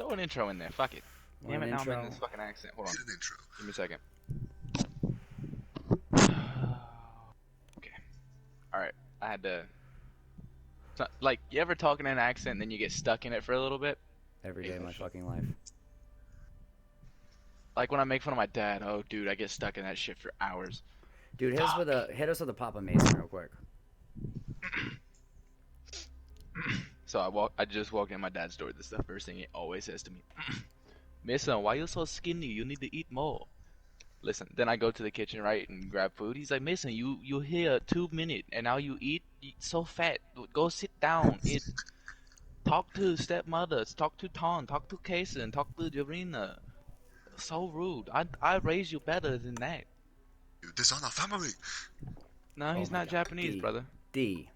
Throw an intro in there. Fuck it. Want Damn an it, now I'm intro? in this fucking accent. Hold on. Hit an intro. Give me a second. Okay. Alright. I had to... So, like, you ever talk in an accent and then you get stuck in it for a little bit? Every day of my fucking life. Like when I make fun of my dad. Oh, dude, I get stuck in that shit for hours. Dude, hit us with a Papa Mason real quick. So I just walked in my dad's door. This is the first thing he always says to me. Mason, why you so skinny? You need to eat more. Listen, then I go to the kitchen, right, and grab food. He's like, Mason, you here 2 minutes, and now you eat so fat. Go sit down. Eat. Talk to stepmothers. Talk to Ton. Talk to Kason. Talk to Jarina. So rude. I raised you better than that. You dishonor family. No, he's not God. Japanese, D. brother. D.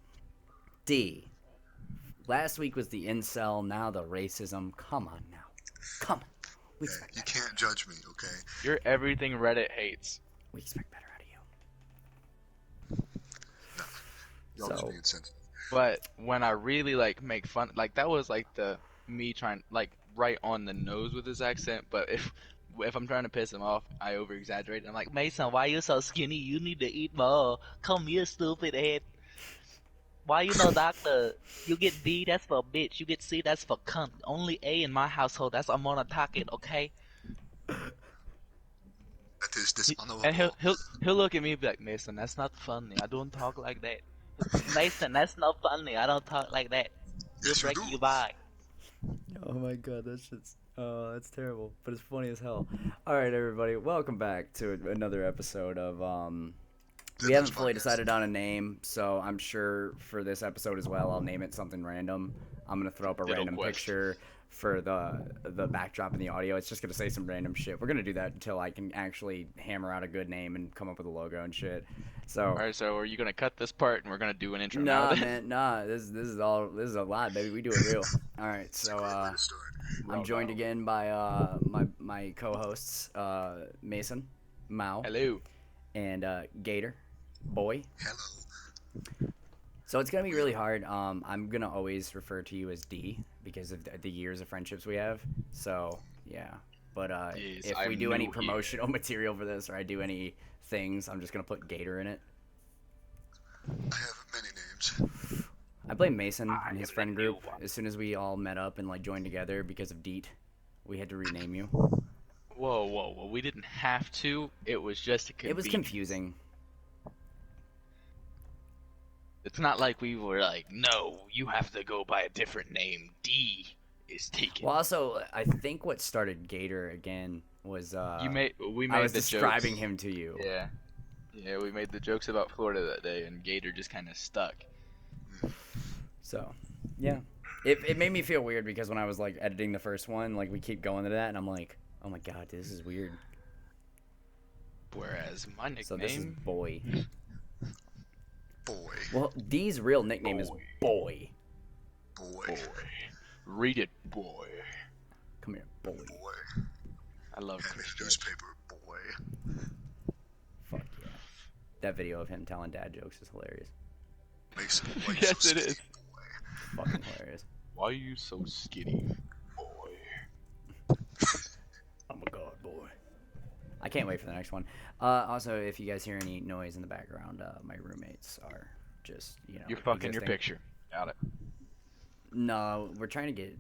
Last week was the incel, now the racism. Come on now. Come on. We Hey, expect you better. can't judge me, okay? You're everything Reddit hates. We expect better out of you. No. Y'all just So- being sensitive. But when I really like make fun, like that was like the me trying like right on the nose with his accent. But if I'm trying to piss him off, I over exaggerate. I'm like, Mason, why you so skinny? You need to eat more. Come here, stupid head. Why you know doctor? You get D, that's for bitch. You get C, that's for cunt. Only A in my household. That's I'm on a target, okay? That is dishonorable. And he'll look at me and be like, Mason, that's not funny. I don't talk like that. Mason, that's not funny. I don't talk like that. Yes, you Break do. you by. Oh my god, that's just that's terrible, but it's funny as hell. All right, everybody, welcome back to another episode of We haven't fully decided on a name, so I'm sure for this episode as well, I'll name it something random. I'm gonna throw up a random Quest. picture for the backdrop and the audio. It's just gonna say some random shit. We're gonna do that until I can actually hammer out a good name and come up with a logo and shit. So. Alright, so are you gonna cut this part and we're gonna do an intro Nah, now? man, nah. This is a lot, baby. We do it real. All right, so Great way to start. I'm joined again by my co-hosts Mason, Mao, Hello. and Gator, boy. Hello. So it's gonna be really hard. I'm gonna always refer to you as D because of the years of friendships we have. So yeah, but Yes, if we I'm do any new here. promotional material for this or I do any things, I'm just gonna put Gator in it. I have many names. I blame Mason I and his am friend the new group. one. As soon as we all met up and like joined together because of Deet, we had to rename you. Whoa. We didn't have to. It was just a It was convenience. confusing. It's not like we were like, no, you have to go by a different name. D is taken. Well, also, I think what started Gator again was we made I was the describing jokes. him to you. Yeah, we made the jokes about Florida that day, and Gator just kind of stuck. So, yeah, it made me feel weird because when I was like editing the first one, like we keep going to that, and I'm like, oh my god, this is weird. Whereas my nickname, So this is Boy. Boy. Well, D's real nickname is Boy. Boy. boy. Read it, boy. Come here, Boy. Boy. I love Hand me the Christian. newspaper, boy. Fuck yeah. That video of him telling dad jokes is hilarious. Mason, why you Yes, so it skinny, is. boy? Fucking hilarious. Why are you so skinny, boy? Oh my god, boy. I can't wait for the next one. Also, if you guys hear any noise in the background, my roommates are just, You're fucking your existing. picture. Got it. No, we're trying to get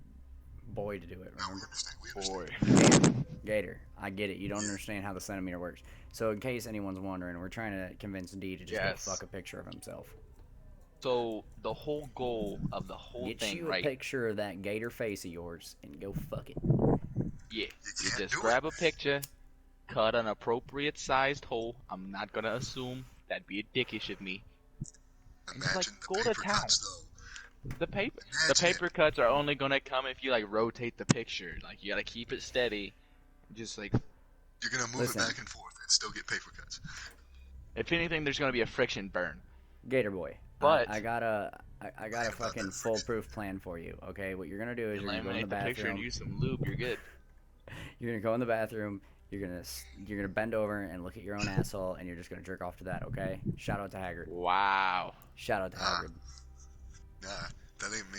Boy to do it, Now we remember? understand. We Boy. understand. Gator, I get it. You don't understand how the centimeter works. So in case anyone's wondering, we're trying to convince D to just Yes. go fuck a picture of himself. So the whole goal of the whole Get thing, you right? a picture of that Gator face of yours and go fuck it. Yeah. You You can't just do grab it. a picture, cut an appropriate sized hole. I'm not gonna assume that'd be a dickish of me. Imagine like, the go to paper town. cuts, though. The paper Imagine it. cuts are only gonna come if you like rotate the picture. Like you gotta keep it steady. Just like You're gonna move Listen. it back and forth and still get paper cuts. if anything, there's gonna be a friction burn. Gator boy, But- I got a Think about fucking that foolproof plan for you. Okay, what you're gonna do is you're gonna go in the Laminate the picture and bathroom. use some lube. You're good. You're gonna go in the bathroom. You're gonna bend over and look at your own asshole, and you're just gonna jerk off to that. Okay? Shout out to Haggard. Wow. Shout out to Haggard. Nah, that ain't me.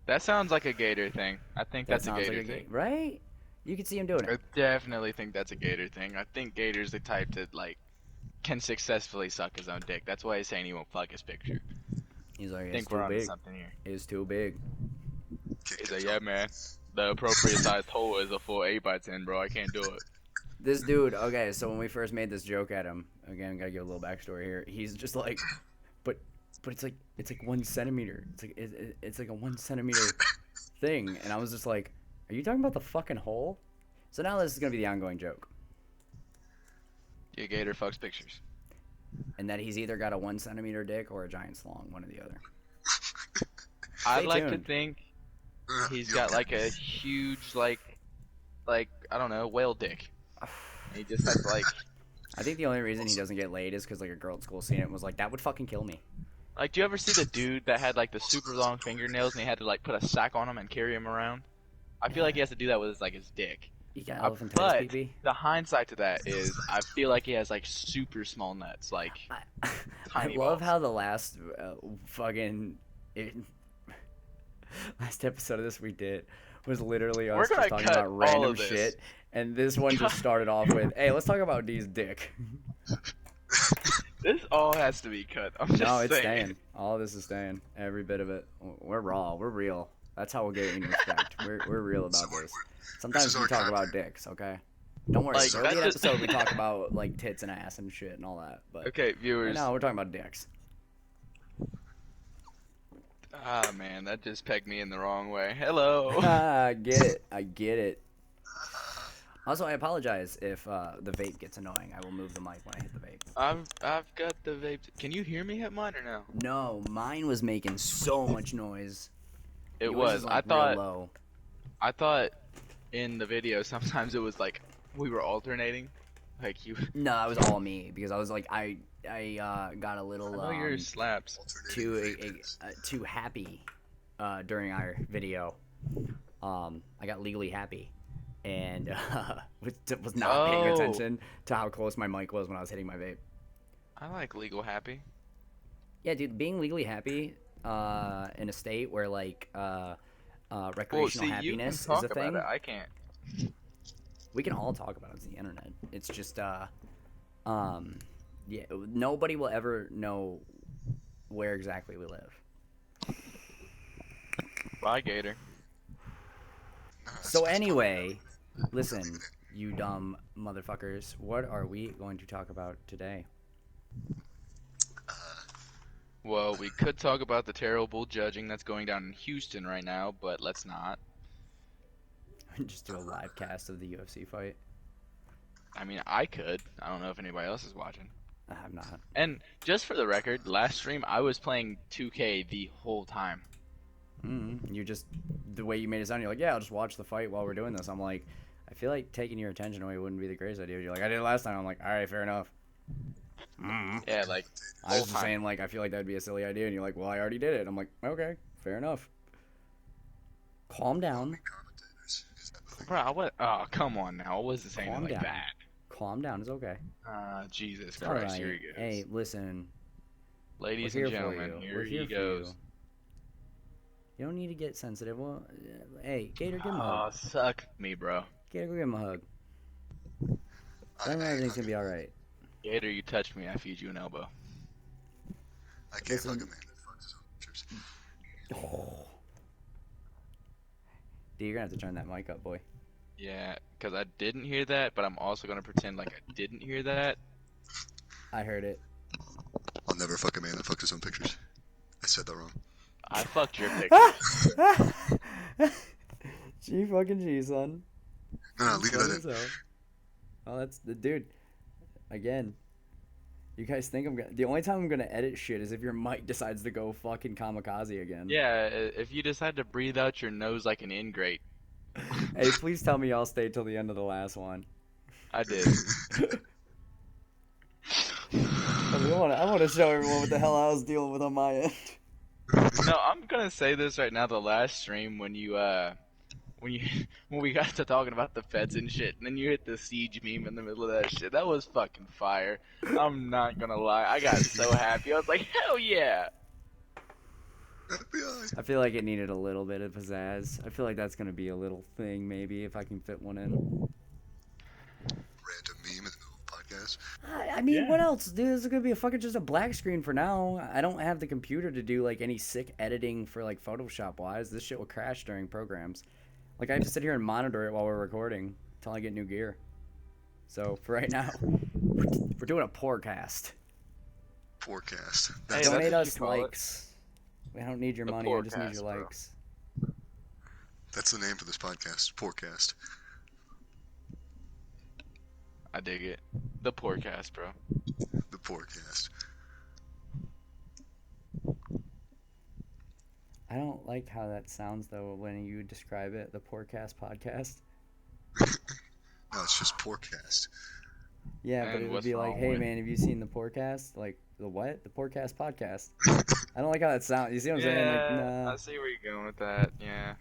That sounds like a Gator thing. I think That that's a sounds like Gator a thing. game, right? You can see him doing I it. definitely think that's a Gator thing. I think Gator's the type that like can successfully suck his own dick. That's why he's saying he won't fuck his picture. He's like, I it's think we're too onto big. something here. It's too big. Kick He's that like, joint. yeah, man. The appropriate size hole is a full 8x10, bro. I can't do it. This dude, okay, so when we first made this joke at him, again, gotta give a little backstory here. He's just like, but it's like 1 centimeter. It's like a 1 centimeter thing, and I was just like, are you talking about the fucking hole? So now this is gonna be the ongoing joke, Yeah, Gator fucks pictures. and that he's either got a 1 centimeter dick or a giant schlong, one or the other. I'd like to tuned. think he's Yo, got like a huge like I don't know, whale dick. And he just has like I think the only reason he doesn't get laid is because like a girl at school seen it and was like, that would fucking kill me. do you ever see the dude that had like the super long fingernails and he had to like put a sack on him and carry him around? I feel like he has to do that with his dick. You got But elephantitis, pee. the hindsight to that is I feel like he has like super small nuts, like I tiny love balls. how the last last episode of this we did was literally us We're just gonna talking cut about all random of this. shit, and this one just started off with, "Hey, let's talk about D's dick." This all has to be cut. I'm just No, it's saying. staying. All of this is staying. Every bit of it. We're raw. We're real. That's how we'll get any respect. We're real about So this. this Sometimes is we our talk content. about dicks, okay? Don't worry. Like, There'll be an that's just- episode we talk about like tits and ass and shit and all that. But Okay, right viewers. now we're talking about dicks. Ah, man, that just pegged me in the wrong way. Hello. I get it. I get it. Also, I apologize if the vape gets annoying. I will move the mic when I hit the vape. I've got the vape. Can you hear me hit mine or no? No, mine was making so much noise. It Yours was. is, like, I real thought. low. I thought in the video sometimes it was like we were alternating. Like you. No, it was all me because I was like, I got a I little know your slaps. too happy during our video. I got legally happy, and was not paying Oh. attention to how close my mic was when I was hitting my vape. I like legal happy. Yeah, dude, being legally happy in a state where like Well, recreational see, you can happiness is talk a about thing. it. I can't. We can all talk about it. It's the internet. It's just yeah, nobody will ever know where exactly we live. Bye, Gator. So anyway, listen, you dumb motherfuckers, what are we going to talk about today? Well, we could talk about the terrible judging that's going down in Houston right now, but let's not. Just do a live cast of the UFC fight. I mean, I could. I don't know if anybody else is watching. I have not. And just for the record, last stream I was playing 2K the whole time. You just, the way you made it sound, you're like, yeah, I'll just watch the fight while we're doing this. I'm like, I feel like taking your attention away wouldn't be the greatest idea. You're like, I did it last time. I'm like, all right, fair enough. Yeah, like I was whole just time. saying, like, I feel like that'd be a silly idea. And you're like, well, I already did it. I'm like, okay, fair enough. Calm down. Commentators. Is that Bro, what? Oh, come on now. I wasn't saying it Calm like down. that. Calm down. It's okay. Jesus It's Christ, all here right. he goes. Hey, listen. Ladies We're and here for gentlemen, you. here We're he here for goes. you. You don't need to get sensitive. Well, hey, Gator, give him a Oh, hug. suck me, bro. Gator, go give him a hug. I, Tell him everything's gonna be all right. Gator, you touched me. I feed you an elbow. I can't Listen. fuck a man that fucks his own pictures. Oh. Dude, you're gonna have to turn that mic up, boy. Yeah, because I didn't hear that, but I'm also going to pretend like I didn't hear that. I heard it. I'll never fuck a man that fucks his own pictures. I said that wrong. I fucked your picture. G fucking G, son. No, leave Funny that as in. hell. Oh, that's the dude. Again, you guys think I'm gonna? The only time I'm gonna edit shit is if your mic decides to go fucking kamikaze again. Yeah, if you decide to breathe out your nose like an ingrate, Hey, please tell me y'all stayed till the end of the last one. I did. I want to show everyone what the hell I was dealing with on my end. No, I'm gonna say this right now. The last stream when when we got to talking about the feds and shit, and then you hit the siege meme in the middle of that shit. That was fucking fire. I'm not gonna lie. I got so happy. I was like, hell yeah. FBI. I feel like it needed a little bit of pizzazz. I feel like that's gonna be a little thing, maybe, if I can fit one in. Random meme in the middle of the podcast. I mean, what else, dude? This is gonna be a fucking just a black screen for now. I don't have the computer to do like any sick editing for like Photoshop wise. This shit will crash during programs. Like I have to sit here and monitor it while we're recording until I get new gear. So for right now, we're doing a podcast. Forecast. Hey, That's that's Donate what us you call it. likes. I don't need your The money. I just need podcast, your bro. likes. that's the name for this podcast. Forecast. I dig it. The Poorcast, bro. The forecast. I don't like how that sounds though when you describe it. The Poorcast podcast. No, it's just forecast. Yeah, but And it would what's be like, wrong hey with- man, have you seen the Poorcast? Like the what? The Poorcast podcast. I don't like how that sounds. You see what I'm saying? Like, Yeah, nah. I see where you're going with that. Yeah.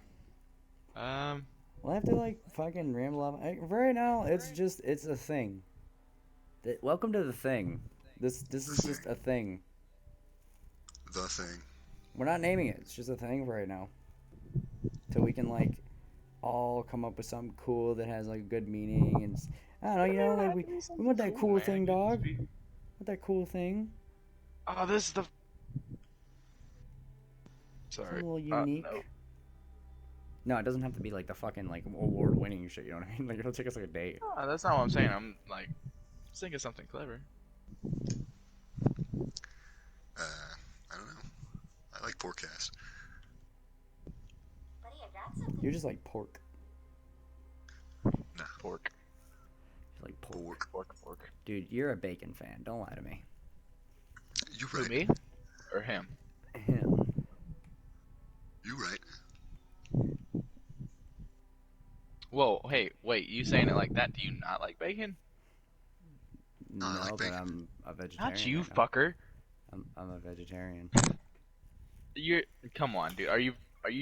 We'll have to like fucking ramble on. For right now, it's a thing. Welcome to the thing. This is just a thing. The thing. We're not naming it. It's just a thing for right now. Till we can like all come up with something cool that has like a good meaning and I don't know. You know, like we want that cool thing, dog. Want that cool thing? Oh, this is the. It's Sorry. a little unique. No. No, it doesn't have to be like the fucking like award-winning shit. You know what I mean? Like it'll take us like a day. No, that's not what I'm saying. I'm like, just thinking something clever. I don't know. I like forecast. You're just like pork. Pork. You're like pork. Pork. Dude, you're a bacon fan. Don't lie to me. You Who, right. me? Or him? Him. You right. Whoa, hey, wait, you saying it like that? Do you not like bacon? No, I like but bacon. I'm a vegetarian. Not you, right now. fucker. I'm a vegetarian. You're. Come on, dude. Are you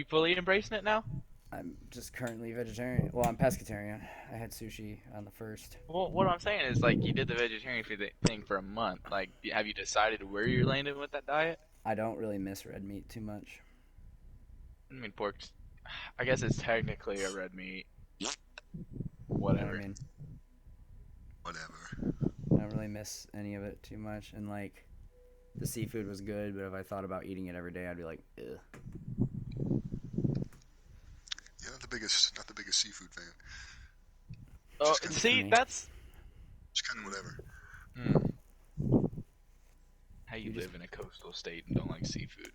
fully embracing it now? I'm just currently vegetarian. Well, I'm pescatarian. I had sushi on the first. Well, what I'm saying is, like, you did the vegetarian thing for a month. Like, have you decided where you're landing with that diet? I don't really miss red meat too much. I mean, pork's. I guess it's technically a red meat. You know Whatever. what I mean? Whatever. I don't really miss any of it too much. And like, the seafood was good, but if I thought about eating it every day, I'd be like, ugh. Yeah, not the biggest seafood fan. Oh, Just kinda see, me. that's. Just kind of whatever. How you You just- live in a coastal state and don't like seafood?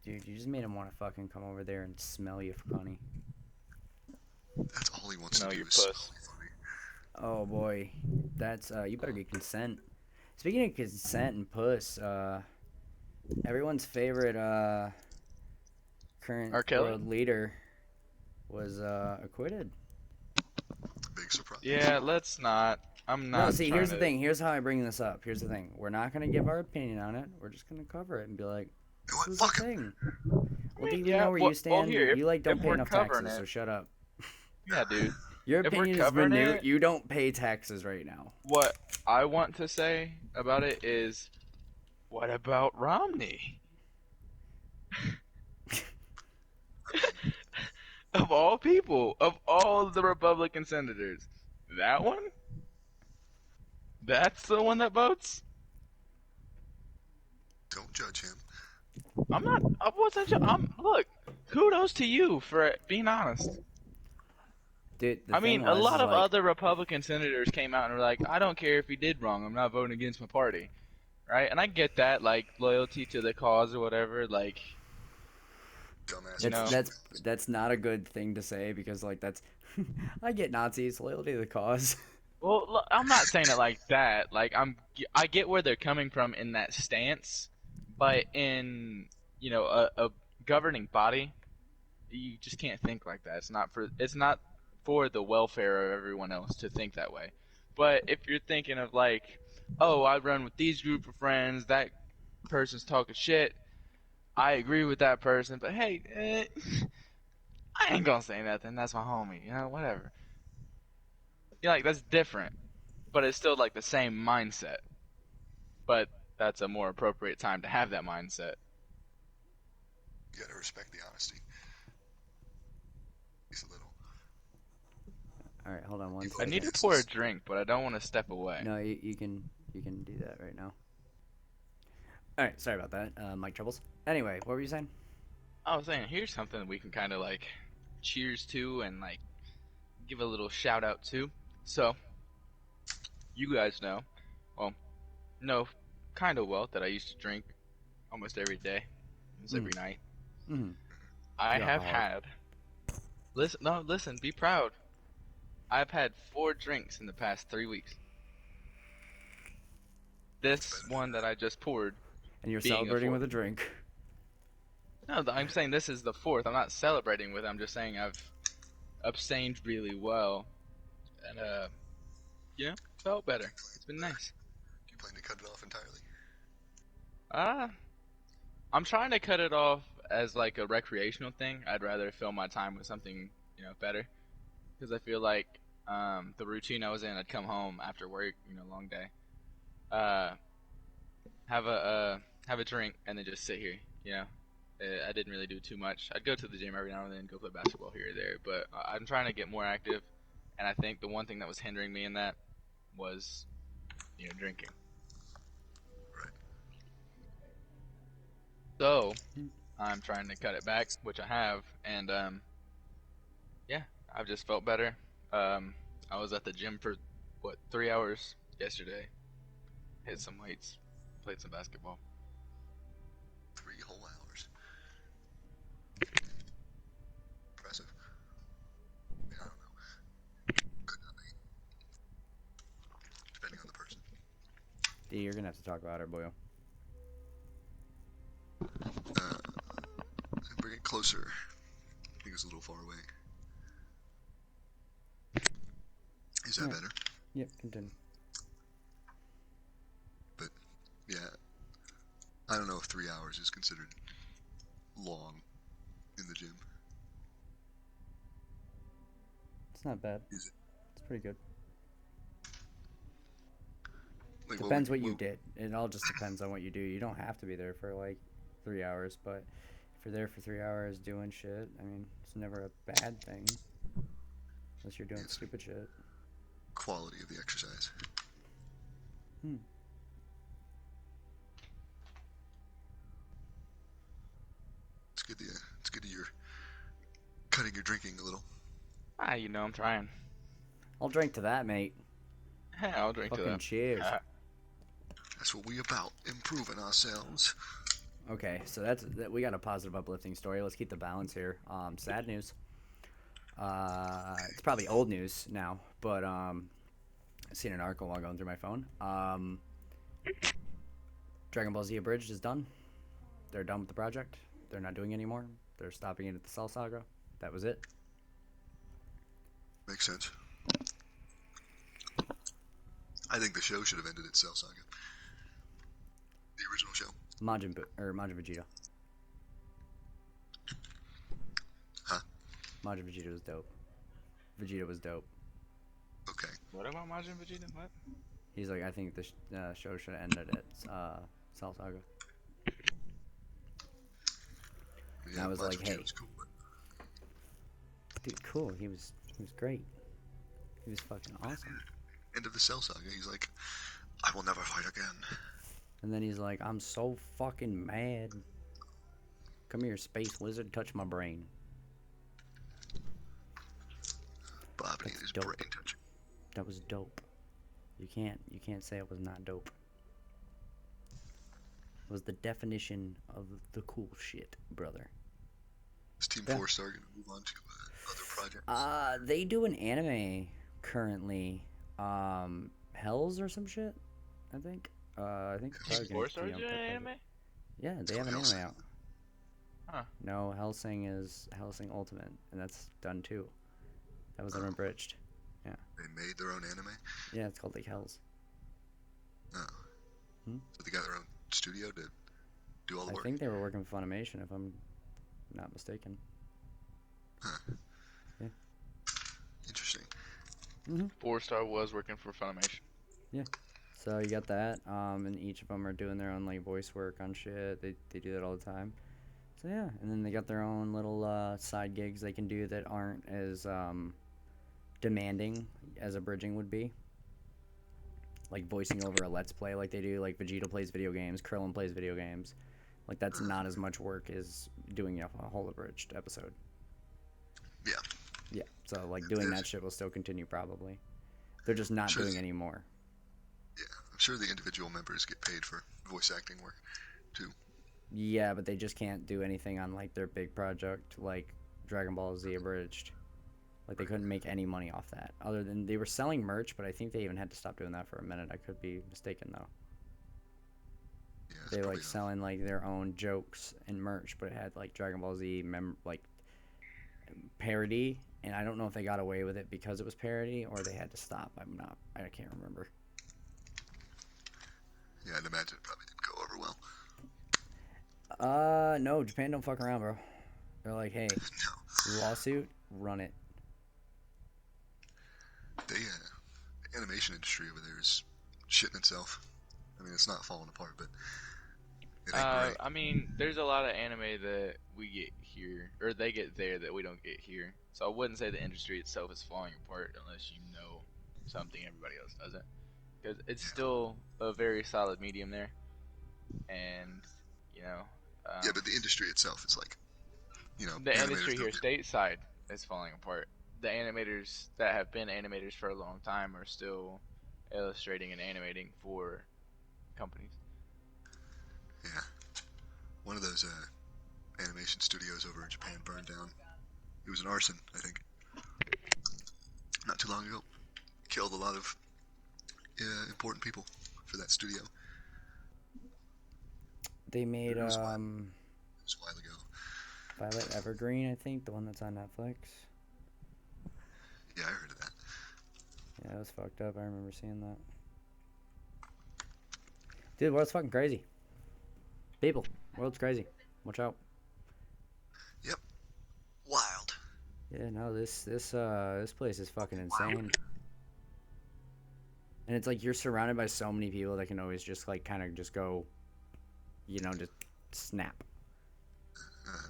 Dude, you just made him want to fucking come over there and smell you, Connie. That's all he wants No, to do your is smell puss. me funny. Oh boy, that's you better get consent. Speaking of consent and puss, everyone's favorite current R. Kelly? world leader was acquitted. Big surprise. Yeah, let's not. I'm not. No, see, trying here's the to- thing. Here's how I bring this up. Here's the thing. We're not gonna give our opinion on it. We're just gonna cover it and be like, You know what? "This is the Fuck him. thing." Well, do you Yeah, know where well- you stand? well, here, you like don't if pay we're enough covering taxes, it- so shut up. Yeah, dude. Your If we're opinion is covering minute. it- You don't pay taxes right now. What I want to say about it is, what about Romney? Of all people, of all the Republican senators, that one? That's the one that votes? Don't judge him. I'm not. I wasn't. Look. Kudos to you for being honest. Dude, I mean, thing a was, lot is of like, other Republican senators came out and were like, "I don't care if he did wrong. I'm not voting against my party." Right? And I get that, like loyalty to the cause or whatever. Like, Dumbass. You know. that's not a good thing to say because like that's I get Nazis loyalty to the cause. well, look, I'm not saying it like that. Like, I get where they're coming from in that stance, but in a governing body, you just can't think like that. It's not for the welfare of everyone else to think that way. But if you're thinking of like, oh, I run with these group of friends, that person's talking shit, I agree with that person, but hey, I ain't gonna say nothing. That's my homie, whatever. Like that's different, but it's still like the same mindset. But that's a more appropriate time to have that mindset. You gotta respect the honesty. At least a little. All right, hold on one People I are need second. to it's pour a this- drink, but I don't want to step away. No, you can do that right now. All right, sorry about that. Mic troubles. Anyway, what were you saying? I was saying, here's something we can kind of like cheers to and like give a little shout out to. So, you guys know kind of well that I used to drink almost every day, almost every night. Mm-hmm. I The have alcoholic. had, listen, be proud. I've had 4 drinks in the past 3 weeks. This one that I just poured And you're being a celebrating fourth. with a drink. No, I'm saying this is the fourth. I'm not celebrating with it. I'm just saying I've abstained really well and felt better. It's been nice. You plan to cut it off entirely? Uh, I'm trying to cut it off as like a recreational thing. I'd rather fill my time with something, better. Because I feel like the routine I was in, I'd come home after work, long day, uh, have a drink, and then just sit here. I didn't really do too much. I'd go to the gym every now and then, go play basketball here or there, but I'm trying to get more active, and I think the one thing that was hindering me in that was, drinking. Right. So I'm trying to cut it back, which I have, and yeah, I've just felt better. I was at the gym for 3 hours yesterday. Hit some weights, played some basketball. 3 whole hours. Impressive. I don't know. Good on me. Depending on the person. D, you're gonna have to talk about her, boyo. Bring it closer. I think it's a little far away. Is that better? Yep, continue. But yeah, I don't know if 3 hours is considered long in the gym. It's not bad. Is it? It's pretty good. Like, Depends what you did. It all just depends on what you do. You don't have to be there for like 3 hours, but if you're there for 3 hours doing shit, I mean, it's never a bad thing. Unless you're doing Yes. stupid shit. Quality of the exercise. It's good that you're cutting your drinking a little. I'm trying. I'll drink to that, mate. Yeah, I'll drink to Fucking that. cheers. That's what we about, improving ourselves. Okay, so we got a positive, uplifting story. Let's keep the balance here. Sad news. It's probably old news now, but I seen an article while going through my phone. Dragon Ball Z Abridged is done. They're done with the project. They're not doing it anymore. They're stopping it at the Cell Saga. That was it. Makes sense. I think the show should have ended at Cell Saga. The original show. Majin Vegeta. Huh? Majin Vegeta was dope. Vegeta was dope. Okay. What about Majin Vegeta? What? He's like, I think the show should have ended at Cell Saga. Yeah, I was Majin like, Vegeta hey. was cool, but Dude, cool. He was great. He was fucking awesome. end of the Cell Saga, he's like, I will never fight again. And then he's like, I'm so fucking mad. Come here, space wizard, touch my brain. Bobby That's is dope. brain touching. That was dope. You can't say it was not dope. It was the definition of the cool shit, brother. Is Team Yeah. 4-Star going to move on to other projects? They do an anime currently. Hells or some shit, I think. I think it's probably gonna Four Star be on that project. anime? Yeah, they have an called anime Hellsing. out. Huh. No, Hellsing is Hellsing Ultimate, and that's done too. That was unabridged. They made their own anime? Yeah, it's called like Hells. Oh. Hmm? So they got their own studio to do all the I work? think they were working for Funimation, if I'm not mistaken. Huh. Yeah. Interesting. 4 Star was working for Funimation. So you got that, and each of them are doing their own like voice work on shit. They do that all the time. So yeah, and then they got their own little side gigs they can do that aren't as demanding as a bridging would be. Like voicing over a let's play like they do, like Vegeta plays video games, Krillin plays video games. Like that's not as much work as doing a whole abridged episode. Yeah. Yeah, so like doing that shit will still continue probably. They're just not doing any more. Yeah, I'm sure the individual members get paid for voice acting work too. Yeah, but they just can't do anything on like their big project like Dragon Ball Z abridged. Like they couldn't make any money off that. Other than they were selling merch, but I think they even had to stop doing that for a minute. I could be mistaken though. Yeah, They like selling like their own jokes and merch, but it had like Dragon Ball Z like parody, and I don't know if they got away with it because it was parody or they had to stop. I can't remember. Yeah, I'd imagine it probably didn't go over well. No, Japan don't fuck around, bro. They're like, hey, No. lawsuit, run it. The animation industry over there is shitting itself. I mean, it's not falling apart, but it ain't great. I mean, there's a lot of anime that we get here, or they get there that we don't get here. So I wouldn't say the industry itself is falling apart unless you know something everybody else doesn't. Because it's still a very solid medium there. And, you know... yeah, but the industry itself is like, you know... The industry here, stateside, is falling apart. The animators that have been animators for a long time are still illustrating and animating for companies. Yeah. One of those animation studios over in Japan burned down. It was an arson, I think. Not too long ago. Killed a lot of important people for that studio. They made It was a while ago. Violet Evergreen, I think, the one that's on Netflix. Yeah, I heard of that. Yeah, that was fucked up. I remember seeing that. Dude, world's fucking crazy. People, world's crazy. Watch out. Yep. Wild. Yeah, no, this place is fucking insane. And it's like you're surrounded by so many people that can always just like kind of just go, you know, just snap.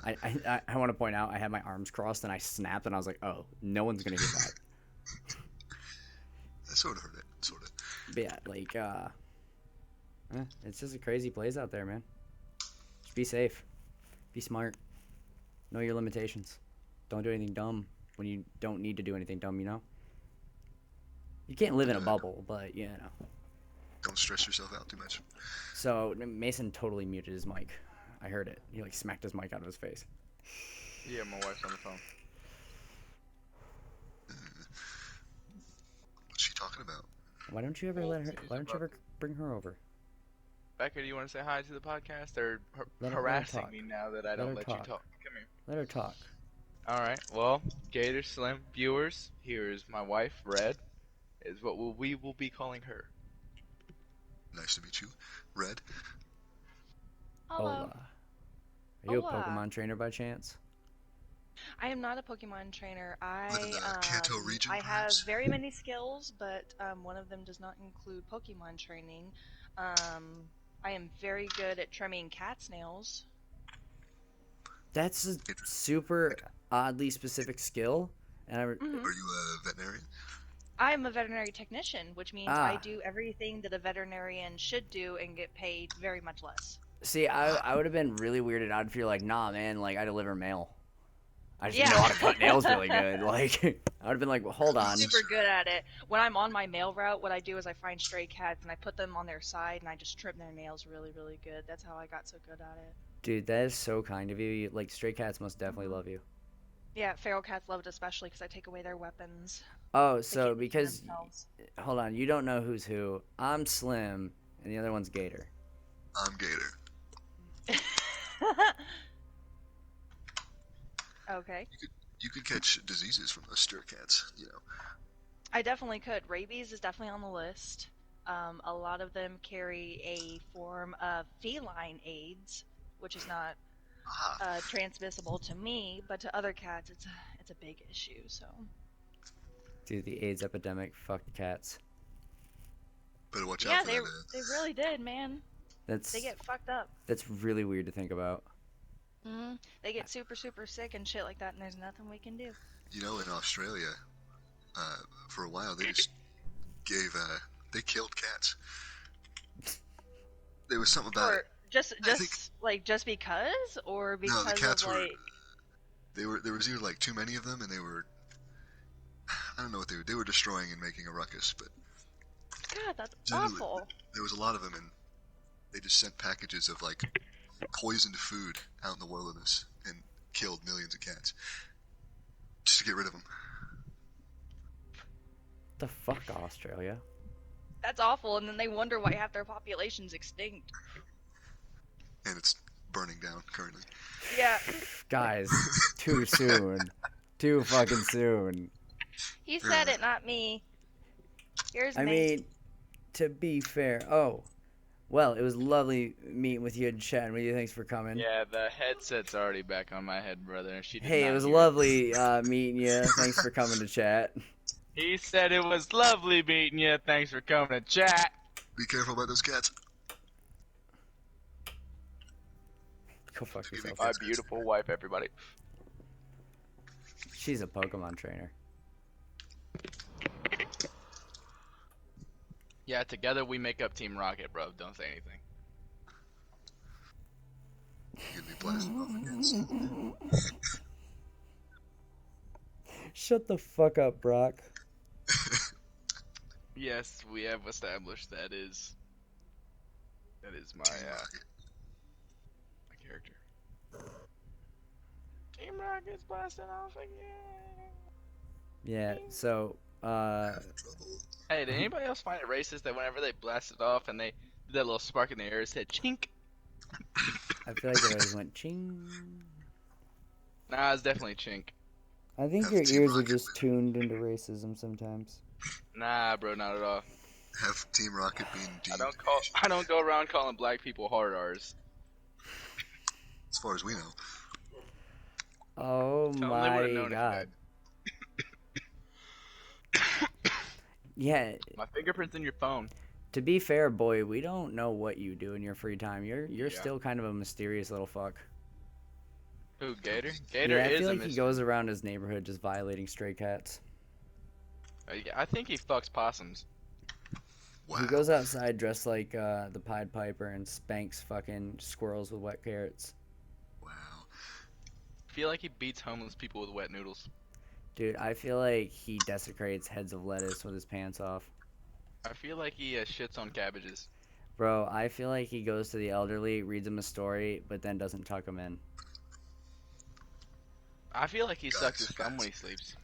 I want to point out I had my arms crossed and I snapped and I was like, oh, no one's gonna hear that. I sort of heard it, sort of. But yeah, like it's just a crazy place out there, man. Just be safe, be smart, know your limitations. Don't do anything dumb when you don't need to do anything dumb. You know. You can't live in a bubble, but you know. Don't stress yourself out too much. So Mason totally muted his mic. I heard it. He like smacked his mic out of his face. Yeah, my wife's on the phone. What's she talking about? Why don't you ever Why don't you ever bring her over? Becca, do you want to say hi to the podcast? They're Let her harassing talk. me now that I don't let you talk. Come here. Let her talk. All right. Well, Gator Slim viewers, here is my wife, Red. Is what we will be calling her. Nice to meet you, Red. Hello. Hola. Are you Hola. a Pokemon trainer by chance? I am not a Pokemon trainer. Live in the Kanto region, I have perhaps? very many skills, but one of them does not include Pokemon training. I am very good at trimming cat's nails. That's a super oddly specific skill, and Are you a veterinarian? I'm a veterinary technician, which means Ah. I do everything that a veterinarian should do and get paid very much less. See, I would have been really weirded out if you're like, nah, man, like I deliver mail. I just Yeah. know how to cut nails really good. Like, I would have been like, well, hold on. Super good at it. When I'm on my mail route, what I do is I find stray cats and I put them on their side and I just trim their nails really, really good. That's how I got so good at it. Dude, that is so kind of you. Like, stray cats must definitely love you. Yeah, feral cats love it especially because I take away their weapons. Oh, They so keep because, themselves. hold on, you don't know who's who. I'm Slim, and the other one's Gator. I'm Gator. Okay. You could catch diseases from those stray cats, you know. I definitely could. Rabies is definitely on the list. A lot of them carry a form of feline AIDS, which is not transmissible to me, but to other cats, it's a big issue. So. Dude, the AIDS epidemic fucked cats. Better watch Yeah, out for they really did, man. That's They get fucked up. That's really weird to think about. They get super, super sick and shit like that, and there's nothing we can do. You know, in Australia, for a while they just gave they killed cats. There was something about it. Or just I think just because, or no, the because cats of were like. there was either like too many of them, and they were I don't know what they were destroying and making a ruckus, but God, that's generally awful. there was a lot of them, and they just sent packages of like poisoned food out in the wilderness and killed millions of cats just to get rid of them. The fuck, Australia? That's awful, and then they wonder why half their population's extinct. And it's burning down currently. Yeah. Guys, too soon. Too fucking soon. He said it, not me. Here's I me. mean, to be fair. Oh, well, it was lovely meeting with you and chatting with you. Thanks for coming. Yeah, the headset's already back on my head, brother. She did Hey, it not was hear lovely meeting you. Thanks for coming to chat. He said it was lovely meeting you. Thanks for coming to chat. Be careful about those cats. Go fuck yourself. My beautiful wife, everybody. She's a Pokemon trainer. Yeah, together we make up Team Rocket, bro. Don't say anything. You're gonna be blasted off against. Shut the fuck up, Brock. Yes, we have established that is my Team Rocket. my character. Team Rocket's blasting off again. Yeah, so, Having trouble. Hey, did anybody else find it racist that whenever they blasted off and they did that little spark in the air, it said chink? I feel like it always went ching. Nah, it's definitely chink. I think Have your Team ears are Rocket just tuned into racism sometimes. Nah, bro, not at all. Have Team Rocket been deemed I don't go around calling black people hard R's. as far as we know. Oh Tell them they would've my known it god. Yeah, My fingerprint's in your phone. to be fair, boy, we don't know what you do in your free time. You're Yeah. still kind of a mysterious little fuck. Who, Gator? Gator Yeah, I is feel a like he mystery. goes around his neighborhood just violating stray cats. Yeah, I think he fucks possums. Wow. He goes outside dressed like the Pied Piper and spanks fucking squirrels with wet carrots. Wow. I feel like he beats homeless people with wet noodles. Dude, I feel like he desecrates heads of lettuce with his pants off. I feel like he shits on cabbages. Bro, I feel like he goes to the elderly, reads them a story, but then doesn't tuck them in. I feel like he sucks his Guys. thumb when he sleeps.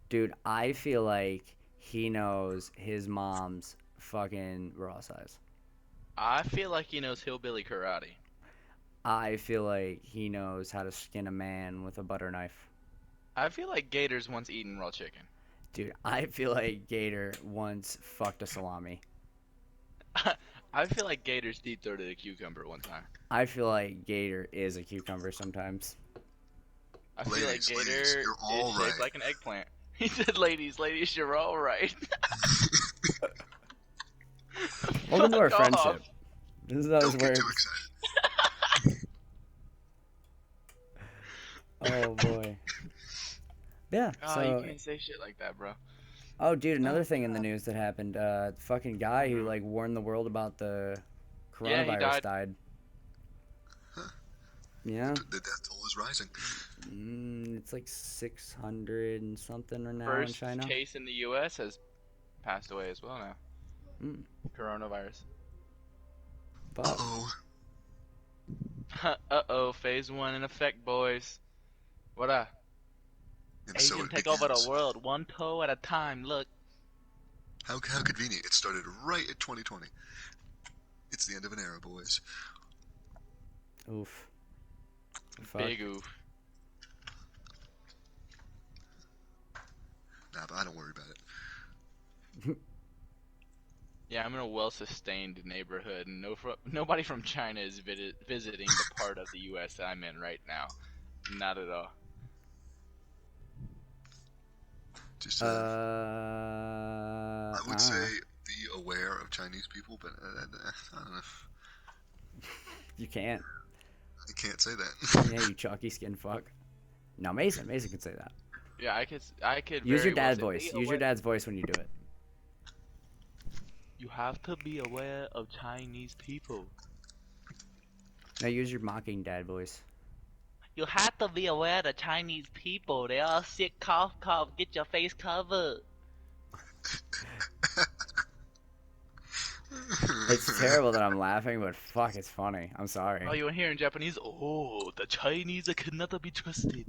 Dude, I feel like he knows his mom's fucking raw size. I feel like he knows hillbilly karate. I feel like he knows how to skin a man with a butter knife. I feel like Gator's once eaten raw chicken. Dude, I feel like Gator once fucked a salami. I feel like Gator's deep throated a cucumber one time. I feel like Gator is a cucumber sometimes. I feel like Ladies, Gator ladies, you're all is shaped right. like an eggplant. He said, ladies, you're all right. Welcome to our Fuck friendship. off. This is how this Don't get works. too excited. Oh boy. Yeah, Oh, so you can't say shit like that, bro. oh dude, another thing in the news that happened, fucking guy who like warned the world about the Yeah, he coronavirus died. died. Huh. Yeah. The death toll is rising. It's like 600 and something now in First China. case in the U.S. has passed away as well now. Mm. Coronavirus. Fuck. Uh-oh. Uh-oh, phase 1 in effect, boys. What up? And so Asian it take over the begins. world, one toe at a time. Look. How convenient. It started right at 2020. It's the end of an era, boys. Oof. Fuck. Big oof. Nah, but I don't worry about it. Yeah, I'm in a well-sustained neighborhood, and nobody from China is visiting the part of the U.S. that I'm in right now. Not at all. Just, I I would don't say know. be aware of Chinese people, but I don't know. You can't. I can't say that. Yeah, you chalky skin fuck. No, Mason can say that. Yeah, I could Use your very well dad say, voice. Use your dad's voice when you do it. you have to be aware of Chinese people. No, use your mocking dad voice. You have to be aware of Chinese people. They all sick, cough, cough. Get your face covered. It's terrible that I'm laughing, but fuck, it's funny. I'm sorry. Oh, you want to hear in Japanese? Oh, the Chinese cannot be trusted.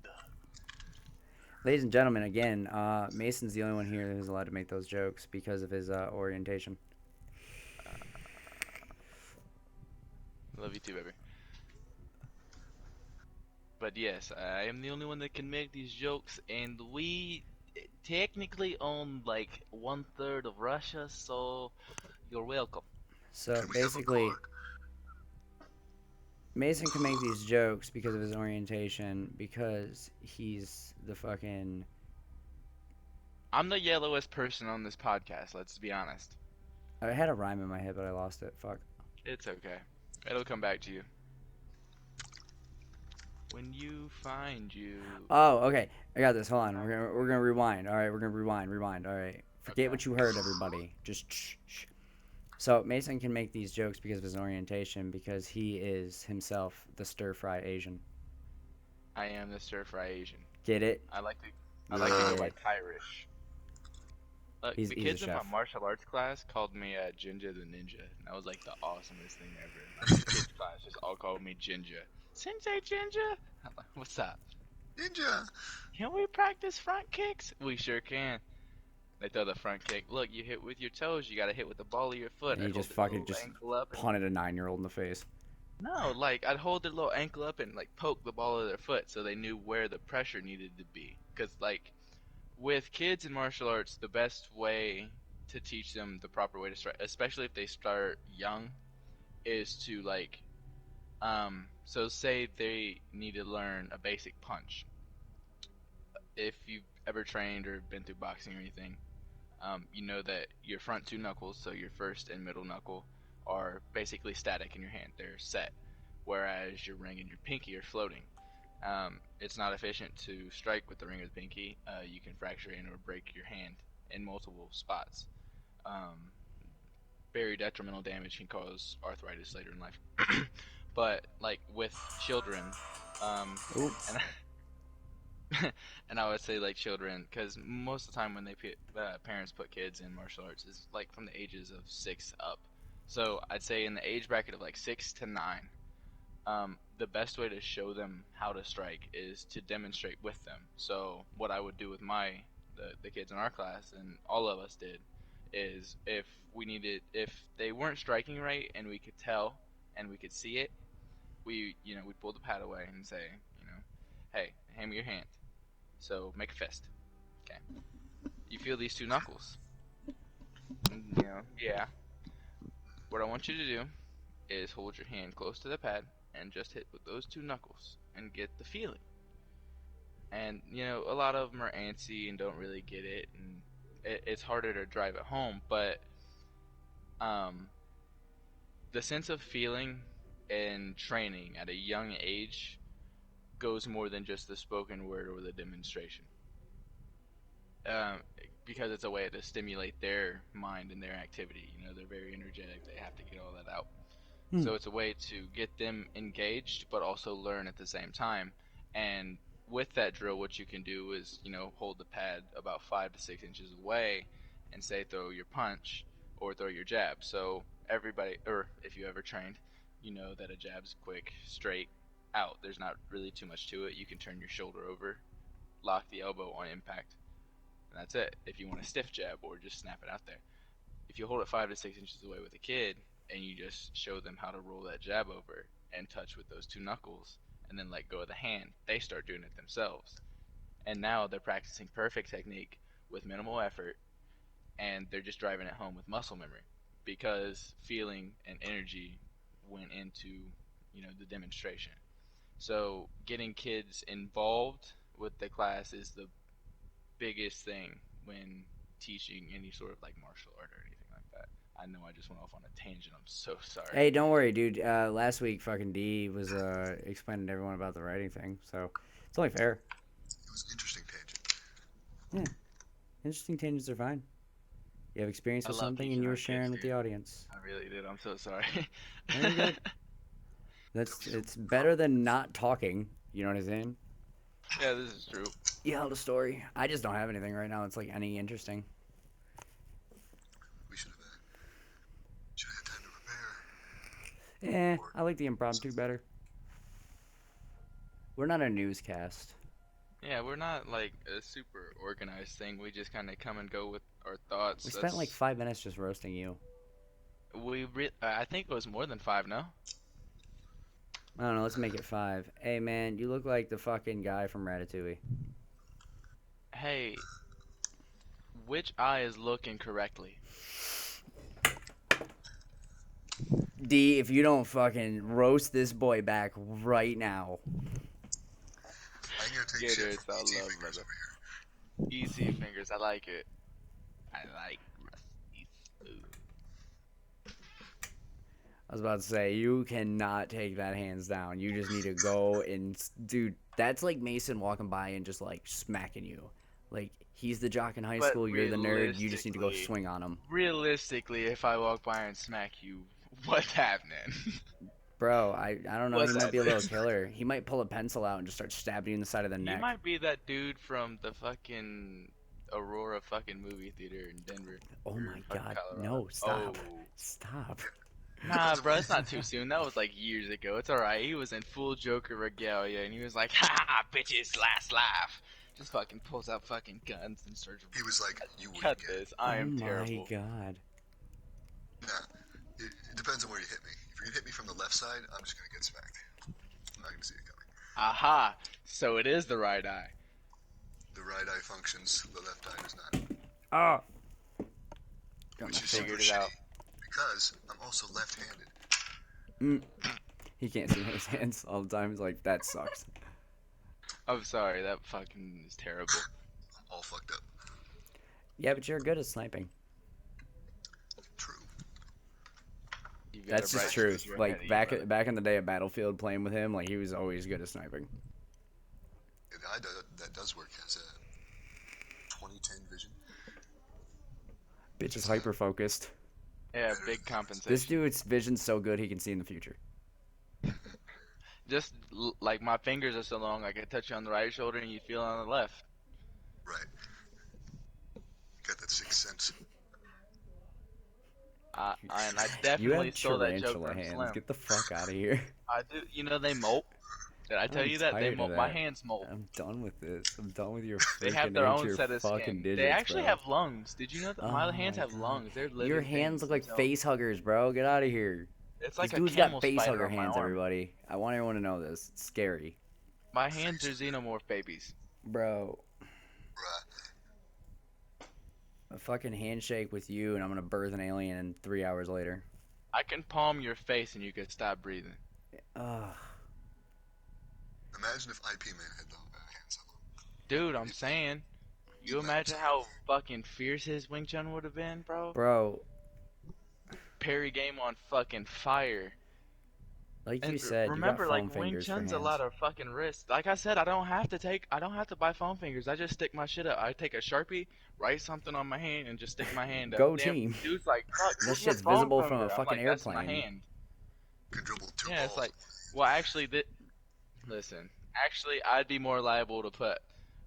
Ladies and gentlemen, again, Mason's the only one here who's allowed to make those jokes because of his orientation. Love you too, baby. But yes, I am the only one that can make these jokes, and we technically own like 1/3 of Russia, so you're welcome. So Can we have a basically, card? Mason can make these jokes because of his orientation, because he's the fucking. I'm the yellowest person on this podcast, let's be honest. I had a rhyme in my head, but I lost it. Fuck. It's okay. It'll come back to you. When you find you. Oh, okay. I got this. Hold on. We're gonna rewind. All right, we're gonna rewind. All right. Forget Okay. what you heard, everybody. Just shh. So Mason can make these jokes because of his orientation, because he is himself the stir-fry Asian. I am the stir fry Asian. Get it? I like to go by Yeah. Irish. He's The a kids in my chef. martial arts class called me Ginger the Ninja. And that was like the awesomest thing ever. Like, the kids class just all called me Ginger. Sensei Ginger? I'm like, what's up? Ninja! Can we practice front kicks? We sure can. They throw the front kick. Look, you hit with your toes. You gotta hit with the ball of your foot. And you I'd just hold their fucking little just ankle up and punted a 9-year-old in the face. no, like I'd hold their little ankle up and like poke the ball of their foot so they knew where the pressure needed to be. Because like with kids in martial arts, the best way to teach them the proper way to strike, especially if they start young, is to like, so say they need to learn a basic punch. If you've ever trained or been through boxing or anything, you know that your front two knuckles, so your first and middle knuckle, are basically static in your hand. They're set, whereas your ring and your pinky are floating. It's not efficient to strike with the ring or the pinky. You can fracture in or break your hand in multiple spots. Um, Very detrimental damage can cause arthritis later in life. But like with children, Ooh. and I would say like children, because most of the time when parents put kids in martial arts is like from the ages of 6 up. So I'd say in the age bracket of like 6 to 9, the best way to show them how to strike is to demonstrate with them. So what I would do with the kids in our class, and all of us did, is if they weren't striking right and we could tell and we could see it, we'd pull the pad away and say, hey, hand me your hand. So make a fist. Okay. You feel these two knuckles? Yeah. What I want you to do is hold your hand close to the pad and just hit with those two knuckles and get the feeling. And a lot of them are antsy and don't really get it, and it's harder to drive it home. But the sense of feeling and training at a young age goes more than just the spoken word or the demonstration. Um, because it's a way to stimulate their mind and their activity. They're very energetic. They have to get all that out. So it's a way to get them engaged, but also learn at the same time. And with that drill, what you can do is, hold the pad about 5 to 6 inches away and say throw your punch or throw your jab. So everybody, or if you ever trained, you know that a jab's quick, straight, out. There's not really too much to it. You can turn your shoulder over, lock the elbow on impact, and that's it. If you want a stiff jab or just snap it out there. If you hold it 5 to 6 inches away with a kid and you just show them how to roll that jab over and touch with those two knuckles and then let go of the hand, they start doing it themselves. And now they're practicing perfect technique with minimal effort, and they're just driving it home with muscle memory because feeling and energy went into the demonstration. So getting kids involved with the class is the biggest thing when teaching any sort of like martial art or anything like that. I know I just went off on a tangent. I'm so sorry. Hey, don't worry, dude. Last week, fucking D was explaining to everyone about the writing thing, so it's only fair. It was an interesting tangent. Yeah, interesting tangents are fine. You have experience I with love something, and teaching you were our kids, sharing with dude. the audience. I really did. I'm so sorry. No, you're good. It's better than not talking. You know what I'm saying? Yeah, this is true. You held a story. I just don't have anything right now. It's like any interesting. We should have had time to prepare. I like the impromptu better. We're not a newscast. Yeah, we're not like a super organized thing. We just kind of come and go with our thoughts. We spent like That's 5 minutes just roasting you. I think it was more than 5, no? I don't know. Let's make it 5. Hey, man, you look like the fucking guy from Ratatouille. Hey, which eye is looking correctly? D, if you don't fucking roast this boy back right now. I'm gonna take Gator, shit it's from all ET love, fingers brother. over here. Easy fingers, I like it. I like rusty smooth. I was about to say, you cannot take that hands down. You just need to go and... Dude, that's like Mason walking by and just, like, smacking you. Like, he's the jock in high But school, you're the nerd, you just need to go swing on him. realistically, if I walk by and smack you, what's happening? Bro, I don't know, he What's might be a little happening? killer. He might pull a pencil out and just start stabbing you in the side of the He neck. might be that dude from the fucking Aurora fucking movie theater in Denver. Oh or my fucking god, Colorado. no, stop. Oh. Stop. Nah, bro, it's not too soon. That was like years ago. It's alright. He was in full Joker regalia, and he was like, "Ha ha, bitches, last laugh." Just fucking pulls out fucking guns and starts. He was like, "You wouldn't Cut get this. I am terrible. Oh my god. Nah, it depends on where you hit me. If you're gonna hit me from the left side, I'm just gonna get smacked. I'm not gonna see it coming. Aha! So it is the right eye. The right eye functions, the left eye does not. Oh! Got Which my is foot. super Figured it out. shitty because I'm also left-handed. He can't see his hands all the time. He's like, that sucks. I'm sorry. That fucking is terrible. I'm all fucked up. Yeah, but you're good at sniping. True. You got That's it just right true. because we're ahead Like of you, back brother. back in the day at Battlefield, playing with him, like he was always good at sniping. The eye that does work has a 2010 vision. Bitch is hyper focused. Yeah, big compensation. This dude's vision's so good he can see in the future. Just like my fingers are so long, I can touch you on the right shoulder and you feel it on the left. Right. Got that sixth sense. And I You definitely have stole that joke tarantula from hands. Slim. Get the fuck out of here. I do. You know they molt. Did I tell I'm you that they tired of molt? My that. hands molt. I'm done with this. I'm done with your They have freaking their inch own your set of fucking skin. digits, They actually bro. have lungs. Did you know that my hands my have God. lungs? They're living Your hands things look like themselves. face huggers, bro. Get out of here. It's like This a dude's camel got face spider hugger on my hands, arm. everybody. I want everyone to know this. It's scary. My hands are xenomorph babies. Bro, Bruh. a fucking handshake with you and I'm gonna birth an alien 3 hours later. I can palm your face and you could stop breathing. Ugh. Imagine if IP Man had the hands up. Dude, I'm saying. You imagine how fucking fierce his Wing Chun would have been, bro? Bro, Parry game on fucking fire. like you And said, remember, you got foam like Wing fingers for Chun's hands. a lot of fucking wrist. Like I said, I don't have to buy foam fingers. I just stick my shit up. I take a Sharpie, write something on my hand, and just stick my hand up. Go Damn, team. Dude's like, fuck, That where's my shit's foam visible from finger? a I'm fucking like, that's my airplane. hand. Can dribble two Yeah, balls. it's like, well, actually, listen, actually, I'd be more liable to put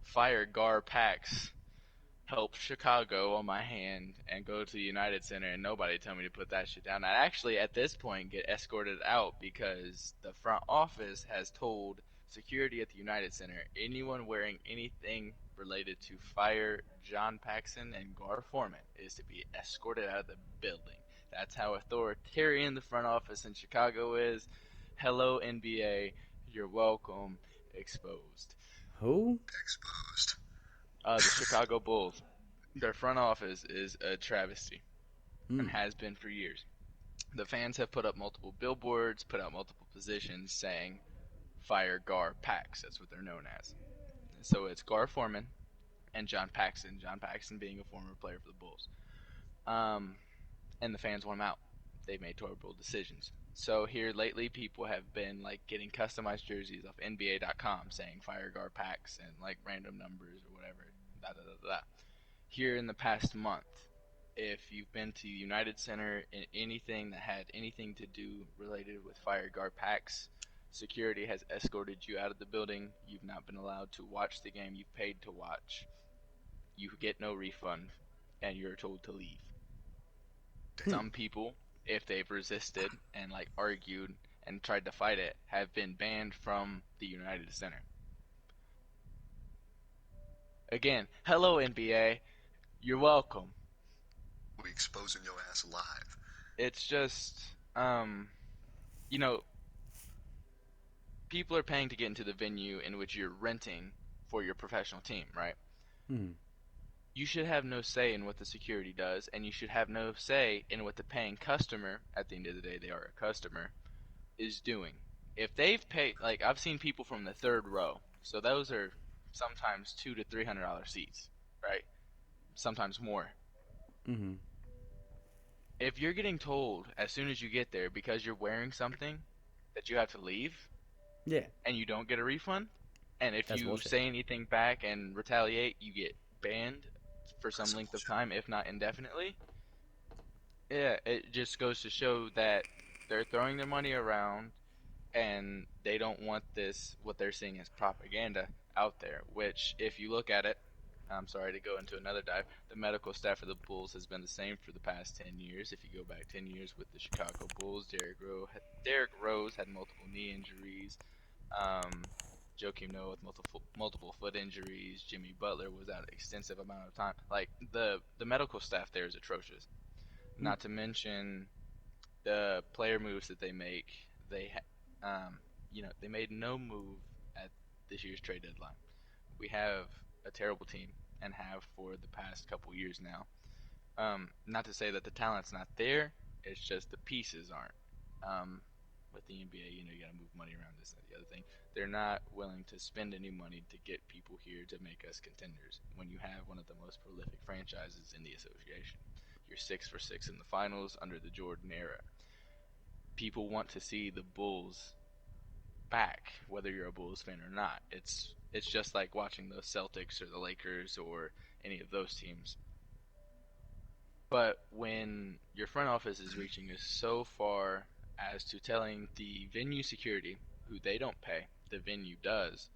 fire Gar packs, help Chicago on my hand, and go to the United Center, and nobody tell me to put that shit down. I'd actually, at this point, get escorted out because the front office has told security at the United Center anyone wearing anything related to fire John Paxson and Gar Foreman is to be escorted out of the building. That's how authoritarian the front office in Chicago is. Hello, NBA. You're welcome. Exposed. Who? Exposed. The Chicago Bulls. Their front office is a travesty and Hmm. has been for years. The fans have put up multiple billboards, put out multiple positions saying fire Gar Pax. That's what they're known as. So it's Gar Foreman and John Paxson. John Paxson being a former player for the Bulls. and the fans want him out. They've made terrible decisions. So here lately, people have been like getting customized jerseys off NBA.com saying Fire Guard packs and like random numbers or whatever. Da, da, da, da. Here in the past month, if you've been to United Center and anything that had anything to do related with Fire Guard packs, security has escorted you out of the building. You've not been allowed to watch the game you've paid to watch. You get no refund, and you're told to leave. Damn. Some people, if they've resisted and like argued and tried to fight it, have been banned from the United Center. Again, hello NBA, you're welcome. We'll be exposing your ass live. It's just, you know, people are paying to get into the venue in which you're renting for your professional team, right? Hmm. You should have no say in what the security does, and you should have no say in what the paying customer, at the end of the day they are a customer, is doing. If they've paid, like I've seen people from the third row, so those are sometimes $200 to $300 seats, right? Sometimes more. Mm-hmm. If you're getting told as soon as you get there because you're wearing something that you have to leave, Yeah. and you don't get a refund, and if That's you bullshit. say anything back and retaliate, you get banned for some That's length of bullshit. time, if not indefinitely. Yeah, it just goes to show that they're throwing their money around and they don't want this, what they're seeing as propaganda out there, which, if you look at it, I'm sorry to go into another dive, the medical staff of the Bulls has been the same for the past 10 years. If you go back 10 years with the Chicago Bulls, Derrick Rose had multiple knee injuries. Joakim Noah with multiple foot injuries. Jimmy Butler was out an extensive amount of time. Like, the medical staff there is atrocious. Not to mention the player moves that they make. They made no move at this year's trade deadline. We have a terrible team and have for the past couple years now. Not to say that the talent's not there. It's just the pieces aren't. With the NBA, you got to move money around this and the other thing. They're not willing to spend any money to get people here to make us contenders. When you have one of the most prolific franchises in the association, you're 6 for 6 in the finals under the Jordan era. People want to see the Bulls back, whether you're a Bulls fan or not. It's just like watching the Celtics or the Lakers or any of those teams. But when your front office is reaching us so far as to telling the venue security, who they don't pay, the venue does,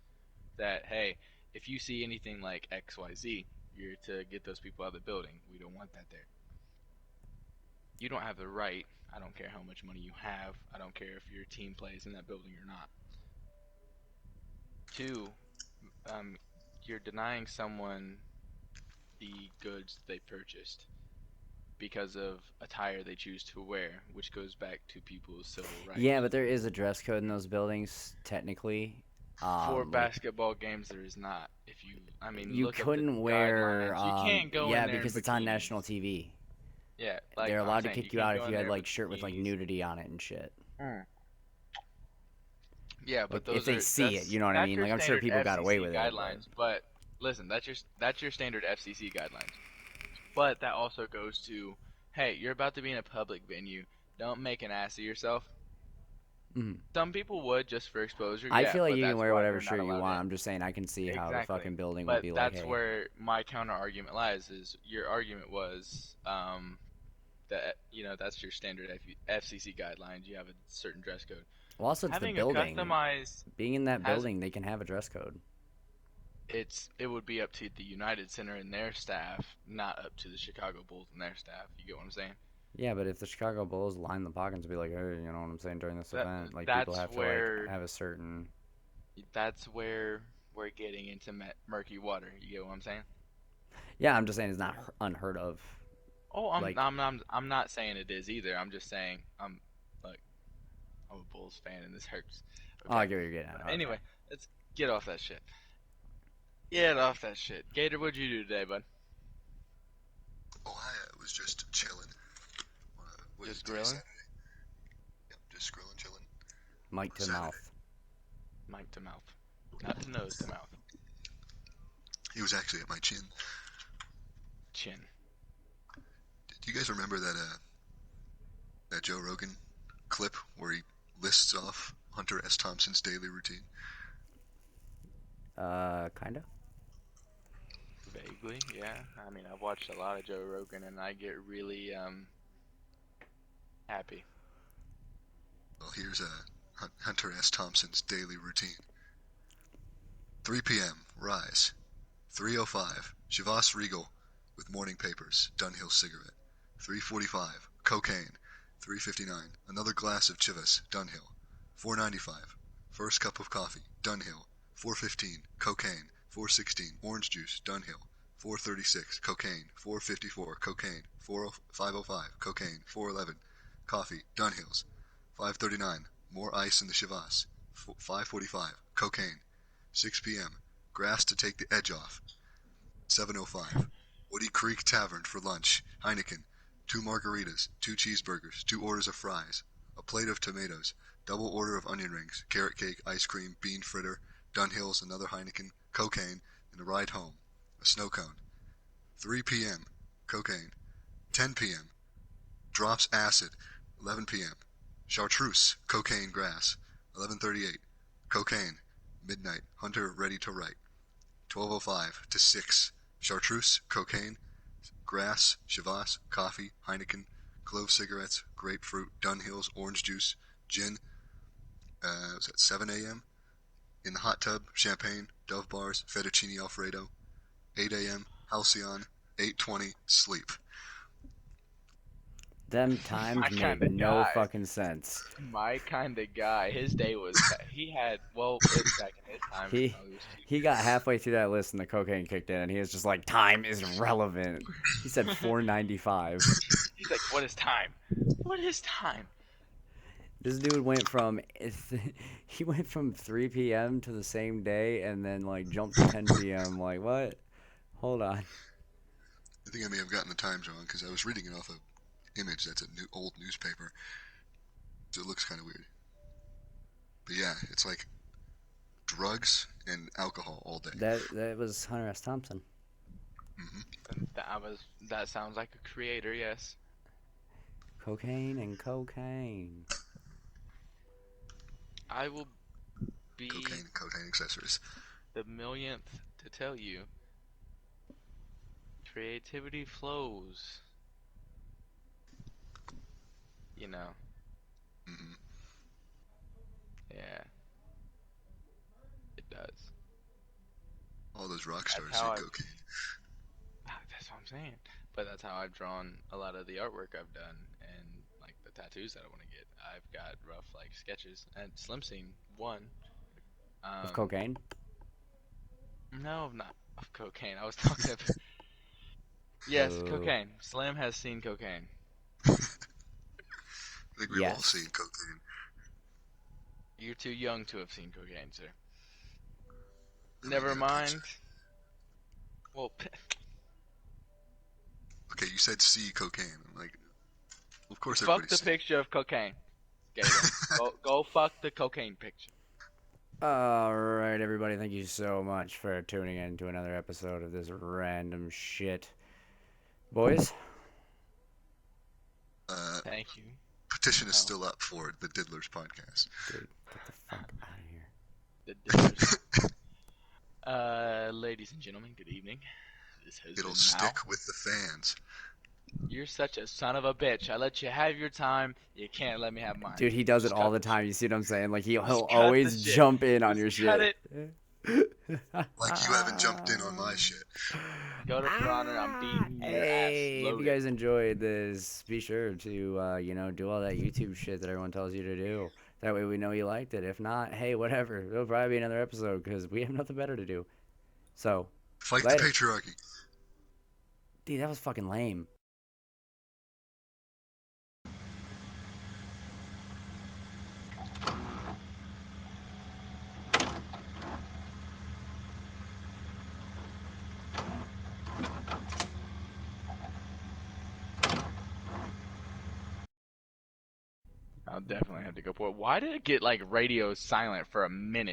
that, hey, if you see anything like XYZ, you're to get those people out of the building. We don't want that there. You don't have the right. I don't care how much money you have. I don't care if your team plays in that building or not. Two, you're denying someone the goods they purchased because of attire they choose to wear, which goes back to people's civil rights. Yeah, but there is a dress code in those buildings, technically. For Like, basketball games, there is not. you Look at the couldn't wear. guidelines. You can't go yeah, in there because in it's on bikinis. national TV. Yeah, like They're I'm allowed to saying, kick you can't out go if in you had there like shirt with like bikinis. nudity on it and shit. Yeah, but Like, if those they are see it, you know what I that's mean? your Like, I'm sure standard people got away FCC with it. guidelines. But listen, that's your standard FCC guidelines. But that also goes to, hey, you're about to be in a public venue. Don't make an ass of yourself. Mhm. Some people would just for exposure. I Yeah, feel like but you can that's wear why whatever they're not shirt you allowed want. in. I'm just saying I can see how the Exactly. fucking building would But be like, that's hey. where my counter argument lies. Is your argument was that that's your standard FCC guidelines. You have a certain dress code. Well, also it's the Having a building. customized Being in that has building, they can have a dress code. it would be up to the United Center and their staff, not up to the Chicago Bulls and their staff. You get what I'm saying? Yeah, but if the Chicago Bulls line the pockets and be like, hey, you know what I'm saying, during this That event, like people that's have to where like have a certain. that's where we're getting into murky water. You get what I'm saying? Yeah, I'm just saying it's not unheard of. Oh, Like, I'm not saying it is either. I'm just saying I'm a Bulls fan and this hurts. oh, I Okay. get what you're getting at. Okay. Anyway, let's get off that shit. Get off that shit. Gator, what'd you do today, bud? Oh, I was just chilling. What is Just it, today, grilling? Saturday? Yep, just grilling, chilling. Mic to Saturday. mouth. Mic to mouth. Not to nose to mouth. He was actually at my chin. Chin. Do you guys remember that that Joe Rogan clip where he lists off Hunter S. Thompson's daily routine? Kinda. Vaguely, yeah. I mean, I've watched a lot of Joe Rogan, and I get really happy. Well, here's Hunter S. Thompson's daily routine. 3 p.m. Rise. 3:05. Chivas Regal with morning papers. Dunhill cigarette. 3:45. Cocaine. 3:59. Another glass of Chivas. Dunhill. 4:95. First cup of coffee. Dunhill. 4:15. Cocaine. 4:16. Orange juice. Dunhill. 4:36. Cocaine. 4:54. Cocaine. 5:05. Cocaine. 4:11. Coffee. Dunhills. 5:39. More ice in the Chivas. 5:45. Cocaine. 6 p.m. Grass to take the edge off. 7:05. Woody Creek Tavern for lunch. Heineken. 2 margaritas. 2 cheeseburgers. 2 orders of fries. A plate of tomatoes. Double order of onion rings. Carrot cake, ice cream, bean fritter. Dunhills, another Heineken. Cocaine. And a ride home. A snow cone. 3 p.m. Cocaine. 10 p.m. Drops acid. 11 p.m. Chartreuse. Cocaine grass. 11:38. Cocaine. Midnight. Hunter ready to write. 12:05 to 6. Chartreuse, cocaine, grass, Chivas, coffee, Heineken, clove cigarettes, grapefruit, Dunhills, orange juice, gin. Was at 7 a.m. In the hot tub, champagne, Dove bars, fettuccine alfredo. 8 a.m. Halcyon. 8:20 sleep. Them times My make kind of no guy. fucking sense. My kind of guy. His day was. He had. Well, it's back in his time. He It was cheap. he got halfway through that list and the cocaine kicked in, and he was just like, "Time is relevant." He said 4:95. He's like, "What is time? What is time?" This dude went from 3 p.m. to the same day, and then like jumped to 10 p.m. Like what? Hold on. I think I may have gotten the times wrong because I was reading it off a image that's a old newspaper. So it looks kind of weird. But yeah, it's like drugs and alcohol all day. That was Hunter S. Thompson. Mm-hmm. That sounds like a creator. Yes. Cocaine and cocaine. I will be Cocaine and cocaine accessories. the millionth to tell you. Creativity flows. You know. Mm-hmm. Yeah. It does. All those rock stars That's how did cocaine. That's what I'm saying. But that's how I've drawn a lot of the artwork I've done and like the tattoos that I want to get. I've got rough like sketches and Slim seen one. Of cocaine? No, not of cocaine. I was talking about. Yes, Oh. cocaine. Slim has seen cocaine. I think we've all Yes. seen cocaine. You're too young to have seen cocaine, sir. I mean, Never in a mind. picture. Well, Okay, you said see cocaine. I'm like, of course fuck everybody's the seen. picture of cocaine. Gator. go fuck the cocaine picture. Alright, everybody, thank you so much for tuning in to another episode of this random shit. Boys? Thank you. Petition is Oh. still up for the Diddlers podcast. Dude, get the fuck out of here. The Diddlers. Ladies and gentlemen, good evening. This has It'll been stick Mal. with the fans. You're such a son of a bitch. I let you have your time. You can't let me have mine. Dude, he does it Just all cut the the time. You see what I'm saying? Like, he'll Just cut the always shit. jump in on your Just cut shit. Like you haven't jumped in on my shit. Go to For Honor. I'm beating your Hey, ass. if Loaded. you guys enjoyed this, be sure to, do all that YouTube shit that everyone tells you to do. That way we know you liked it. If not, hey, whatever. There'll probably be another episode because we have nothing better to do. So, Fight later. the patriarchy. Dude, that was fucking lame. I'll definitely have to go for it. Why did it get like radio silent for a minute?